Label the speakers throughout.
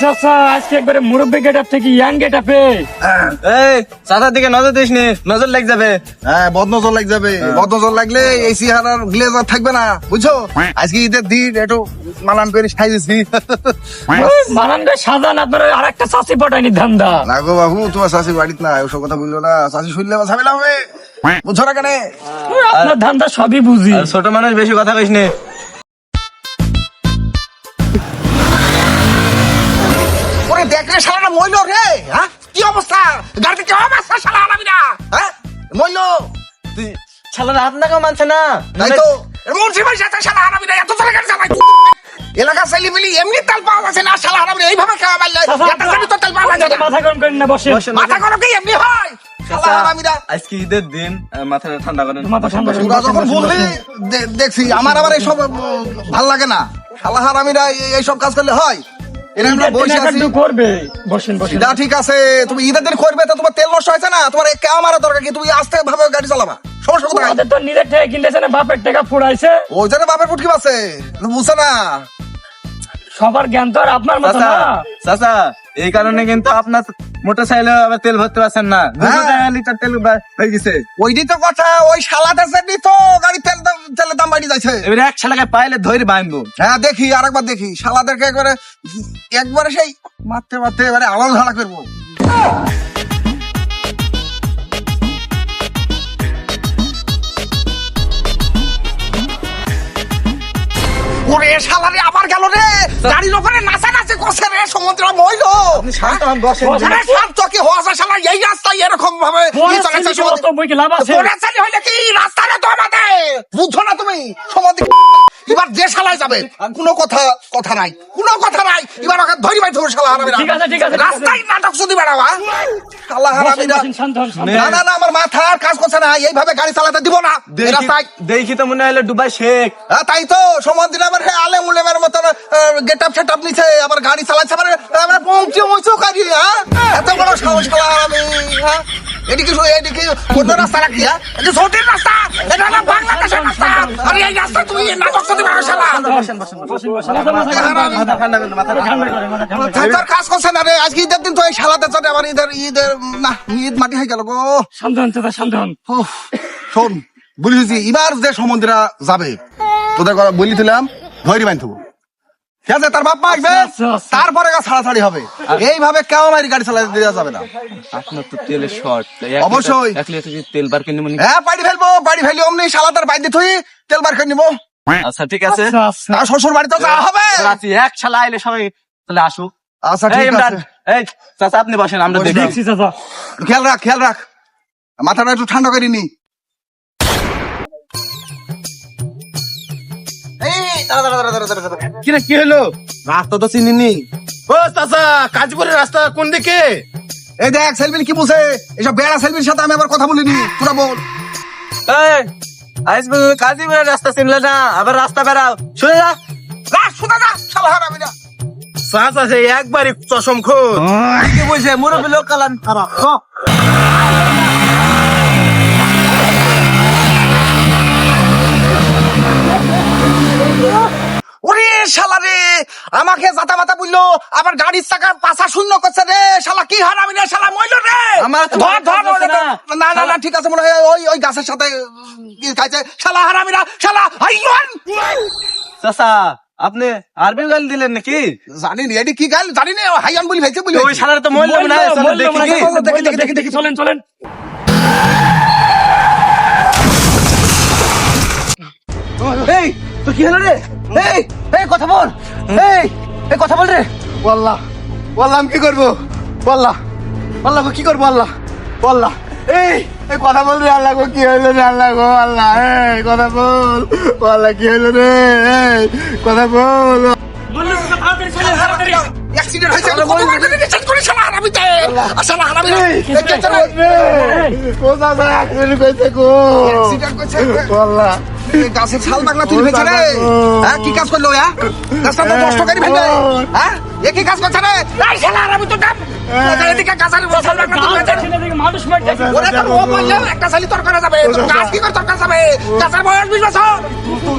Speaker 1: চাচা আজকে একবারে মুরব্বী গেটআপ থেকে ইয়াং গেটআপে।
Speaker 2: এই চাচার দিকে নজর দিস নি, নজর লেগ যাবে।
Speaker 3: হ্যাঁ, বদনজর লাগ যাবে। বদনজর লাগলে এই চেহারার গ্লেজার থাকবে না, বুঝছো? আজকে ঈদের দিন একটু মালান করে সাইজেছি।
Speaker 1: মানান রে সাজান, আপনার আর একটা চাচি পটায়নি ধান্দা।
Speaker 3: না গো বাবু, তোমার শাশি বাড়িতে না, ওসব কথা বললো না। শাশি শুনলে আমার ঝামেলা হবে, বুঝছো না কেন?
Speaker 1: আপনার ধান্দা সবই বুঝি।
Speaker 2: আর ছোট মানুষ বেশি কথা কইস নি।
Speaker 3: ওরে দেখ রে, শালাটা মইলো রে। হ্যাঁ, কি অবস্থা? গাড়িতে কি অবস্থা শালা আনাবিরা? হ্যাঁ, মইলো।
Speaker 2: তুই শালারা আপনাকেও মানছে না।
Speaker 3: তাই তো মুন্সি ভাই সাথে শালা আনাবিরা এত জোরে গাড়ি চালায়। এলাকা চাইলে মিলি এমনি তেল পাওয়া যাচ্ছে না, শালা আনাবিরা এইভাবে খাওয়া মারলে একটা চাবি তো তেল পাওয়া যাচ্ছে না।
Speaker 1: মাথা গরম করেন না, বসে
Speaker 3: মাথা গরম কি এমনি হয়? শালা আনাবিরা
Speaker 2: আজকে ঈদের দিন, মাথাটা ঠান্ডা করেন।
Speaker 1: মাথা ঠান্ডা করেন।
Speaker 3: তোরা যখন বললি দেখছি, আমার আবার এইসব ভাল লাগে না। শালা হারামিরা এইসব কাজ করলে হয়? এরা আমরা বসে আছি।
Speaker 1: করবে, বসেন বসেন।
Speaker 3: না ঠিক আছে, তুমি ঈদের দিন করবে তো তোমার তেল নষ্ট হয়েছে না, তোমার কেউ মারা দরকার কি? তুমি আস্তে ভাবে গাড়ি চালাবা, সমস্যা কোথায়?
Speaker 1: আমাদের তো নিজের থেকে কিনতেছে না, বাপের টাকা ফুড়াইছে।
Speaker 3: ওই জন্য বাপের ফুটকি আছে, বুঝছে না?
Speaker 1: সবার জ্ঞান তো আর আপনার মতো
Speaker 2: চাচা,
Speaker 1: না।
Speaker 2: চাচা, এই কারণে কিন্তু আপনার মোটর সাইকেলে আবার তেল ভরতে পারছেন না। 200 টাকা লিটার তেল হয়ে গেছে।
Speaker 3: ওইটাই তো কথা, ওই শালাদের জন্যই তো গাড়ি তেলের দাম বাড়ি যাচ্ছে।
Speaker 2: এবারে এক শালাকে পাইলে ধরে বাঁধবো।
Speaker 3: হ্যাঁ দেখি, আরেকবার দেখি শালাদেরকে একবারে সেই মারতে মারতে এবারে আলাদা ঝাড়া করবো। ওরে শালারে আবার গেল রে, গাড়ির ওপরে নাচানাচি করছে রে, সমুদ্র মইলো।
Speaker 2: শান্ত হন, বসেন।
Speaker 3: আরে শান্ত কি হওয়া শালা, এই রাস্তায় এরকম ভাবে কি চলেছে সমুদ্র?
Speaker 1: তো বই কি লাভ আছে?
Speaker 3: পড়াশালি হইলে কি রাস্তাটা তো আমাদের, বুঝছো না তুমি? সমুদ্র এবার যে শালায় যাবে কোনো কথা নাই, কোনো কথা নাই। এবার ওকে ধরি ভাই তোমার শালা হারামিরা।
Speaker 1: ঠিক আছে, ঠিক আছে।
Speaker 3: রাস্তায় নাটক শুধু বেড়াবা শালা হারামিরা।
Speaker 1: বসেন, শান্ত হন, শান্ত হন।
Speaker 3: না না না, আমার মাথা আর কাজ করছে না, এইভাবে গাড়ি চালাতে দিব না এই রাস্তায়।
Speaker 2: দেখি তো মনে হলো দুবাই শেখ।
Speaker 3: তাই তো সমুদ্র আবার আলে মুলেমের মতন গেট আপ সেট আপ নিছে, আবার গাড়ি চালাচ্ছে, আবার পৌঁছে মৌঁছো গাড়ি। হ্যাঁ, এত বড় সাহস শালা হারামি। হ্যাঁ, এদিকে কোন রাস্তা রাখি? হ্যাঁ, এটা ছোটের রাস্তা, এটা হলো বাংলাদেশের রাস্তা। আরে এই রাস্তা তুমি নাটক শুধু বেড়া শালা।
Speaker 1: বসেন, বসেন, বসেন।
Speaker 2: মাথা ঠান্ডা করেন, মাথা ঠান্ডা করেন।
Speaker 1: ঠান্ডা করে, মাথা ঠান্ডা করে।
Speaker 3: তোর কাজ করছে না রে, আজকে ঈদের দিন তো এই শালাতে চলে আবার ঈদের না, ঈদ মাটি হয়ে গেল গো।
Speaker 1: শান্ত হন চাচা, শান্ত হন।
Speaker 3: উফ, শোন বলিছি, এবার যে সমুদ্রা যাবে তোদের কথা বলিছিলাম, ধৈর্য বাঁধব। ঠিক আছে, তার বাপ মা আসবে,
Speaker 1: আচ্ছা, আচ্ছা।
Speaker 3: তারপরে ছাড়াছাড়ি হবে। এইভাবে কেউ আমার গাড়ি চালাতে দেওয়া যাবে না।
Speaker 2: আপনার তো তেলের শর্ট।
Speaker 3: অবশ্যই।
Speaker 2: 1 লিটার তেল বার কিনে মনে।
Speaker 3: হ্যাঁ, বাড়ি ফেলি অমনি শালাদার বাইরে থুই তেল বার করে নিবো।
Speaker 2: আচ্ছা ঠিক আছে।
Speaker 1: আচ্ছা, আচ্ছা।
Speaker 3: আর শ্বশুর বাড়িতে যাওয়া হবে।
Speaker 2: রাতে এক শালা আইলে সবাই তাহলে আসুক।
Speaker 3: আচ্ছা
Speaker 2: এই
Speaker 3: ঠিক
Speaker 2: ইমরান,
Speaker 3: আছে,
Speaker 2: এই চাচা আপনি বসেন, আমরা দেখি।
Speaker 1: দেখছি চাচা।
Speaker 3: খেয়াল রাখ, মাথাটা একটু ঠান্ডা করে নি।
Speaker 4: কি হলো?
Speaker 2: রাস্তা তো চিনিনি।
Speaker 4: ও চাচা, কাজীপুরের রাস্তা কোন দিকে?
Speaker 3: এই দেখ সেলফি কি বুঝে, এইসব বেড়া সেলফির সাথে আমি আবার কথা বলিনি, তোরা বল।
Speaker 2: এই আইসবে কাজীপুরের রাস্তা চিনলে না, আবার রাস্তা বেড়াও। শুনে যা।
Speaker 3: শুনে না শালা হারামিরা।
Speaker 4: চাচা সে একবারই চশম খোর।
Speaker 2: কি বলছে মুরব্বী লোক কালান খারাপ।
Speaker 3: ওরে শালা রে, আমাকে জাতা মাতা বললো, আবার গাড়ির চাকা পাশা শূন্য করছে রে। শালা কি হারামি রে, শালা মইলো রে।
Speaker 2: আমার তো
Speaker 3: ধর
Speaker 2: মনে হচ্ছে
Speaker 3: না না না, ঠিক আছে, মনে হয় ওই গাছের সাথে কি খাইছে। শালা হারামিরা, শালা হাইয়ন।
Speaker 2: চাচা আপনি আরবিন গাল দিলেন নাকি?
Speaker 3: জানি নি এটি কি গাল, জানি না, হাইয়ন বলি ভাইছে বলি।
Speaker 2: ওই শালার তো মরলাম না। চলো দেখি কি?
Speaker 1: দেখি, চলেন, চলেন।
Speaker 2: এই তো কি হলো রে? এই কথা বল। এই কথা বল রে।
Speaker 4: বললাম আমি কি করবো? বললাম কি করবো? বললাম এই কথা বল রে। আল্লাহ গো, কি হইলো রে? আল্লাহ গো, আল্লাহ এই কথা বল। আল্লাহ কি হইলো রে? কথা বল।
Speaker 1: বললেন চাচা, তাড়াতাড়ি চলেন, তাড়াতাড়ি।
Speaker 3: অ্যাক্সিডেন্ট হয়েছে, রিচার্জ করে শালা হারামিতে। শালা হারামিরা
Speaker 4: ও চাচা, অ্যাক্সিডেন্ট কইছে গো।
Speaker 3: অ্যাক্সিডেন্ট করছে।
Speaker 4: বললাম
Speaker 3: গাছের ছাল বাগলা তুলে ফেলছে রে। হ্যাঁ, কি কাজ করলো? হ্যাঁ, গাছটা তো নষ্ট করে ফেলবে। হ্যাঁ, একই কাজ করছে রে এই শালা আমি তো ডাব এদিকে কাছারি বসাল না তুই
Speaker 1: মানুষ মারতেছে
Speaker 3: ওরে তো ও বললো একটা শালি তোর করা যাবে তোর কাজ কি করে তোর করা যাবে কাছার বয়স 20 বছর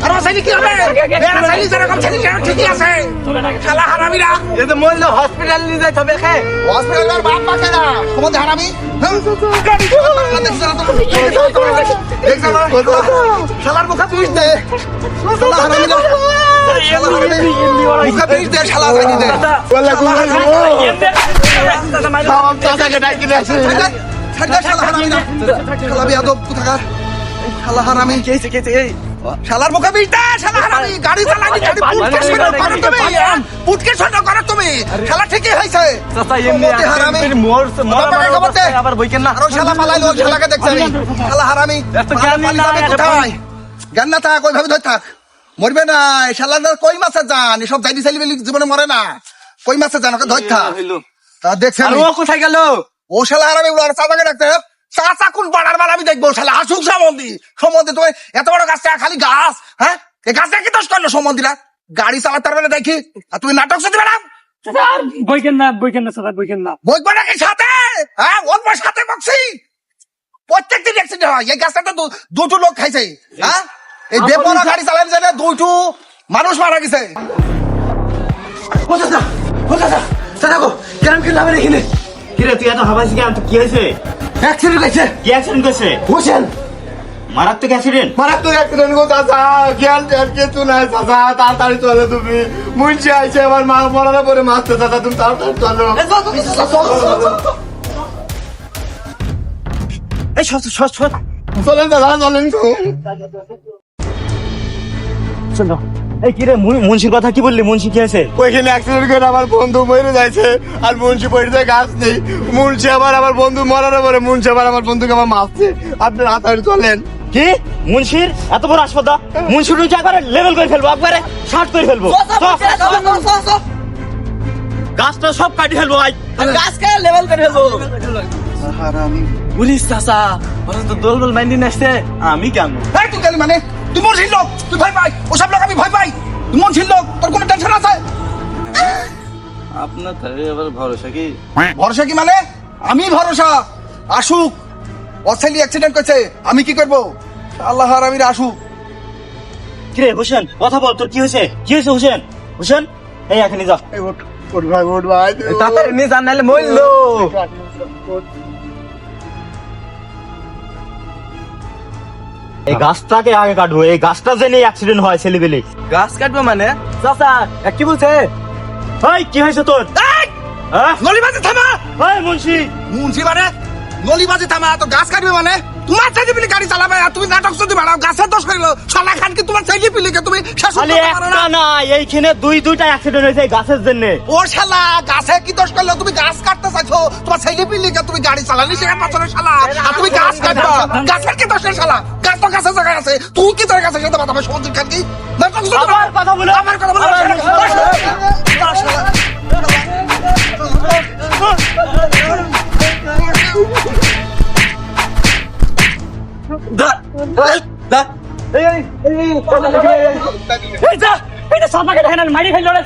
Speaker 3: আর ও শালি কি হবে বেড়া শালি যেরকম শালি কেন ঠিকই আছে শালা হারামিরা
Speaker 2: এই তো মরলো হসপিটাল নিয়ে যাইতে হবে খে
Speaker 3: হসপিটালের বাপ পাকে না তোমাদের হারামি শালার মুখে পিস দে শালা হারামিরা মুখে পিস দে শালা হারামি দে
Speaker 4: বললা চাচাকে ডাকি দিয়েছে
Speaker 3: শালার মুখে বিষ দে শালা হারামি গাড়ি চালানি যদি পুটকে ছোট করো তুমি শালা ঠিকই হয়েছে
Speaker 2: চাচা এমনি
Speaker 3: মতি হারামি।
Speaker 2: আবার বইকেন না
Speaker 3: আরো শালা পালাইলো শালাকে দেখছি আমি শালা হারামি
Speaker 2: এত জ্ঞান
Speaker 3: পালালি
Speaker 2: না,
Speaker 3: যাবে
Speaker 2: এটা
Speaker 3: কোথায় জ্ঞান না থাক ওইভাবে ধরে থাক মরবে না শালা কই মাছের জান এসব যাইনি ছেলে জীবনে মরে না কই মাছের জান ওকে ধরে থাক তা দেখছেন
Speaker 2: আর ও কোথায় গেল
Speaker 3: ও শালা হারামি ওরা চাচাকে ডাকতে চাচা কোন বাড়ার বার আমি দেখবো শালা আসুক সম্বন্ধে তুমি এত বড় গাছটা খালি গাছ হ্যাঁ এই গাছটা কি দোষ করলো সম্বন্ধীরা গাড়ি চালাতে পারবে না দেখি আর তুমি নাটক শুনতে পারো
Speaker 1: আর বইকেন না স্যার বইকেন না
Speaker 3: বইবা নাকি সাথে হ্যাঁ অল্প সাথে বকছি প্রত্যেকদিন অ্যাক্সিডেন্ট হয় এই গাছটা তো দুটো লোক খাইছে হ্যাঁ এই বেপরা গাড়ি চালাতে যায় না দুটো মানুষ মারা গেছে
Speaker 2: কেন কি লাভে রেখে কিরে তুই এত হাবাইছি কেন কি হয়েছে
Speaker 3: অ্যাক্সিডেন্ট হয়েছে
Speaker 2: কি অ্যাক্সিডেন্ট করছে
Speaker 3: বুঝছেন
Speaker 2: মারাত্মক অ্যাক্সিডেন্ট
Speaker 4: মারাত্মক অ্যাক্সিডেন্ট গো চাচা জ্ঞান কিছু নাই চাচা তাড়াতাড়ি চলে তুমি মুন্সি আইছে আমার মা মরার পরে মারতে চাচা তুমি তাড়াতাড়ি চলো
Speaker 2: এই সস
Speaker 4: চলেন দাদা চলেন তো
Speaker 2: চলো এই কিরে মুন্সির কথা কি বললি মুন্সি কি আছে
Speaker 4: ওইখানে অ্যাক্সিডেন্ট করে আমার বন্ধু মরে যাচ্ছে আর মুন্সি পড়ে গাছ নেই মুন্সি আবার আমার বন্ধু মরার পরে মুন্সি আবার আমার বন্ধুকে আমার মারছে আপনি তাড়াতাড়ি চলেন
Speaker 2: কি মুন্সির এত বড় হাসপাতাল মুন্সির উঠে একবারে লেভেল করে ফেলবো একবারে শার্ট করে ফেলবো গাছটা সব কাটি ফেলবো ভাই
Speaker 1: গাছকে লেভেল করে ফেলবো
Speaker 2: পুলিশ চাচা ওরা তো দলবল মাইন্ডি আসছে আমি কেন
Speaker 3: এই তুই গেলি মানে তুই মন ছিল তুই ভয় পাই ওসব লোক আমি ভয় পাই তুই মন ছিল তোর কোনো টেনশন আছে
Speaker 2: আপনার তাহলে আবার ভরসা কি
Speaker 3: ভরসা কি মানে আমি ভরসা আসুক অসেলি অ্যাক্সিডেন্ট করছে আমি কি করবো আল্লাহ হারামিরা আসুক
Speaker 2: কিরে হোসেন কথা বল তোর কি হয়েছে হোসেন হোসেন এই এখানে যা
Speaker 4: ওঠ ভাই
Speaker 2: তাড়াতাড়ি নিয়ে যান নাহলে মরলো এই গাছটাকে আগে কাটবো এই গাছটা জেনে অ্যাক্সিডেন্ট হয় ছেলেবেলে গাছ কাটবো মানে চাচা কি বলছে এই কি হয়েছে তোর
Speaker 3: নলিবাজি থামা
Speaker 2: এই মুন্সি
Speaker 3: মুন্সি মানে নলিবাজি থামা তো গাছ কাটবে মানে তোমার ছেলে পিলি গাড়ি চালাবে আর তুমি নাটক শুনতে পারো গাছের দোষ করিল শালা খান কি তোমার ছেলে পিলিকে তুমি শাসন
Speaker 2: খালি
Speaker 3: করতে পারো না
Speaker 2: একটা না এইখানে দুইটা অ্যাক্সিডেন্ট হয়েছে এই গাছের জন্য
Speaker 3: ও শালা গাছে কি দোষ করলো তুমি গাছ কাটতে চাইছো তোমার ছেলে পিলিকে তুমি গাড়ি চালানি সেখানে পাচ্ছ শালা আর তুমি গাছ কাটবা গাছের কি দোষ শালা গাছ তো গাছের জায়গায় আছে তুই কি তোর গাছের সাথে কথা বলে সমুদ্র খান কি নাটক শুনতে পারো
Speaker 2: আমার কথা বলে
Speaker 3: আমার কথা বলে
Speaker 1: এটা সাপাকে দেখেন মারি ফেল লড়াই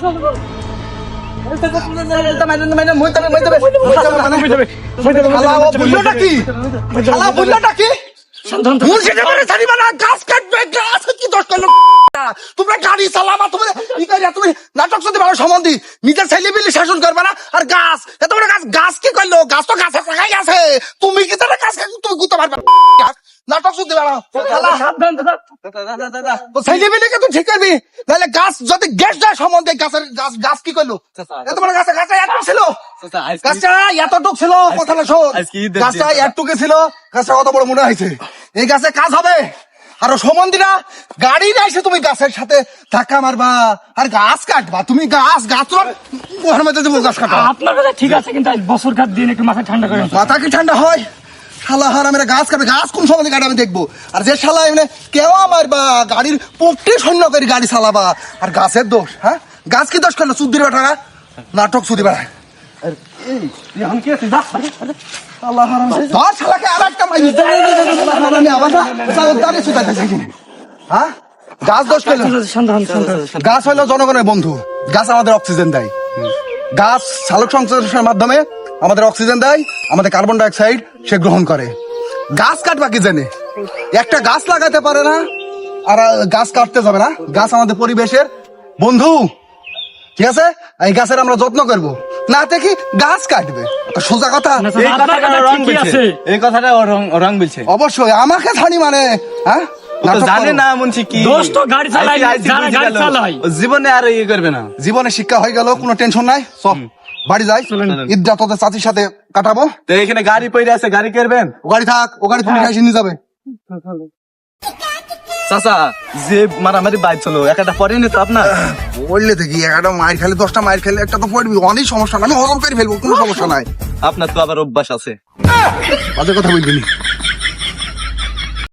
Speaker 3: বুঝলোটা কি শালা বুঝলোটা কি মুন্সি দেবারে ছাড়িবা না গাছ কাটবে গাছ কি দোষ করলো তোমরা গাড়ি চালাবা তুমি তুমি নাটক শুনতে পারো সম্বন্ধী নিজের ছেলে পিলি শাসন করবে না আর গাছ এত বড় গাছ কি করলো গাছ তো গাছের জায়গায় আছে তুমি কি তাহলে গাছ তুমি গুতে পারবে নাটক শুনতে পারো
Speaker 1: সাবধান
Speaker 3: ছেলে পিলিকে তুই ঠিক করবি নাহলে গাছ যদি গ্যাস দেয় সম্বন্ধে গাছের গাছ কি করলো এত বড় গাছ গাছটা এত ছিল গাছটা এতটুক ছিল কথা না শোন গাছটা এতটুকু ছিল গাছটা কত বড় মনে হয়েছে এই গাছে কাজ হবে আর সম্বন্ধীরা গাড়ি নাইছে তুমি গাছের সাথে ধাক্কা মারবা আর গাছ কাটবা তুমি গাছ তোমার ঘরের মধ্যে দেবো গাছ কাটা
Speaker 1: আপনার কথা ঠিক আছে কিন্তু বছর কাট দিন একটু মাথা ঠান্ডা করেন
Speaker 3: মাথা কি ঠান্ডা হয় শালা হারামের গাছ কাটবে গাছ কোন সময় কাটে আমি দেখবো আর যে শালা এমনি কেউ মারবা গাড়ির পক্ষে সৈন্য করে গাড়ি চালাবা আর গাছের দোষ হ্যাঁ গাছ কি দোষ করলো চুদ্দির বেটারা নাটক চুদি বেড়ায়
Speaker 1: এখন কি আছে যা
Speaker 3: আল্লাহ হারাম ধর শালাকে আর একটা মাইরি আমি আবার দাঁড়িয়ে শুধাইতেছি হ্যাঁ গাছ দোষ করলো
Speaker 1: সন্ধান
Speaker 3: গাছ হলো জনগণের বন্ধু গাছ আমাদের অক্সিজেন দেয় গাছ সালোক সংশ্লেষণের মাধ্যমে আমাদের অক্সিজেন দেয়, আমাদের কার্বন ডাই অক্সাইড সে গ্রহণ করে। গাছ কাটবা কি জানে, একটা গাছ লাগাতে পারে না আর গাছ কাটতে যাবে না। গাছ আমাদের পরিবেশের বন্ধু, ঠিক আছে? এই গাছের আমরা যত্ন করব, না দেখি গাছ কাটবে, তো সোজা কথা।
Speaker 2: এই কথাটা ও রং বলছে, এই কথাটা ও রং বলছে।
Speaker 3: অবশ্যই আমাকে ছাড়ি মানে, হ্যাঁ
Speaker 2: ও তো জানে না মুন্সি কি
Speaker 1: দোষ তো গাড়ি চালায়, যারা গাড়ি চালায়।
Speaker 2: ও জীবনে আর ইয়ে করবে না।
Speaker 3: জীবনে শিক্ষা হয়ে গেল, কোনো টেনশন নাই। সব বাড়ি যাই, ঈদটা তোদের চাচির সাথে কাটাবো।
Speaker 2: তো এখানে গাড়ি পড়ে আছে, গাড়ি করবেন?
Speaker 3: ও গাড়ি থাক, ও গাড়ি তুমি এসে নিয়ে যাবে।
Speaker 2: চাচা যে মারামারি বাইক চলো একটা পড়েনি তো আপনার?
Speaker 3: বললে দেখি একটা মায়ের খেলে 10টা মায়ের খেলে একটা তো পড়বি, অনেক সমস্যা নাই, আমি হজম করে ফেলবো, কোনো সমস্যা নাই।
Speaker 2: আপনার তো আবার অভ্যাস আছে।
Speaker 3: বাজে কথা বলবি না।